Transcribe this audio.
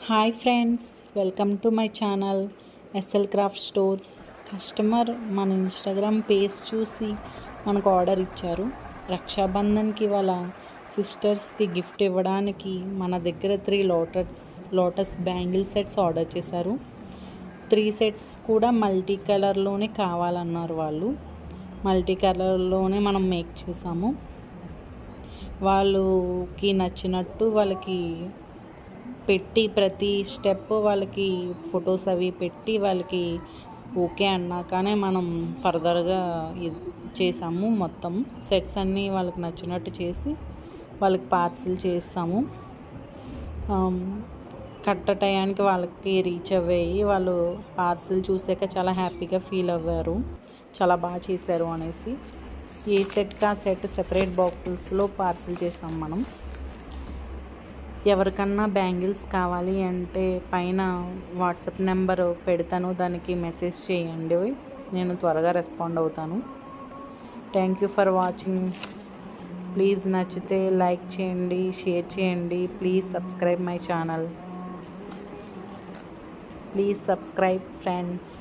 Hi friends, welcome to my channel SL craft stores. Customer మన Instagram page చూసి మనకు order ఇచ్చారు. రక్షాబంధన్కి వాళ్ళ సిస్టర్స్కి గిఫ్ట్ ఇవ్వడానికి మన దగ్గర 3 లోటస్ బ్యాంగిల్ సెట్స్ ఆర్డర్ చేశారు. 3 సెట్స్ కూడా మల్టీ కలర్లోనే కావాలన్నారు వాళ్ళు. మల్టీ కలర్లోనే మనం మేక్ చేసాము. వాళ్ళకి నచ్చినట్టు వాళ్ళకి పెట్టి ప్రతి స్టెప్ వాళ్ళకి ఫొటోస్ అవి పెట్టి వాళ్ళకి ఓకే అన్నాకనే మనం ఫర్దర్గా చేసాము. మొత్తం సెట్స్ అన్నీ వాళ్ళకి నచ్చినట్టు చేసి వాళ్ళకి పార్సిల్ చేసాము. కరెక్ట్ టయానికి వాళ్ళకి రీచ్ అయ్యాయి. వాళ్ళు పార్సిల్ చూసాక చాలా హ్యాపీగా ఫీల్ అవ్వారు, చాలా బాగా చేశారు అనేసి. ఏ సెట్కి ఆ సెట్ సెపరేట్ బాక్సెస్లో పార్సిల్ చేసాం మనం. ఎవరికన్నా బ్యాంగిల్స్ కావాలి అంటే పైన వాట్సాప్ నెంబర్ పెడతాను, దానికి మెసేజ్ చేయండి, నేను త్వరగా రెస్పాండ్ అవుతాను. Thank you for watching. Please నచ్చితే లైక్ చేయండి, షేర్ చేయండి. Please subscribe my channel. Please subscribe friends.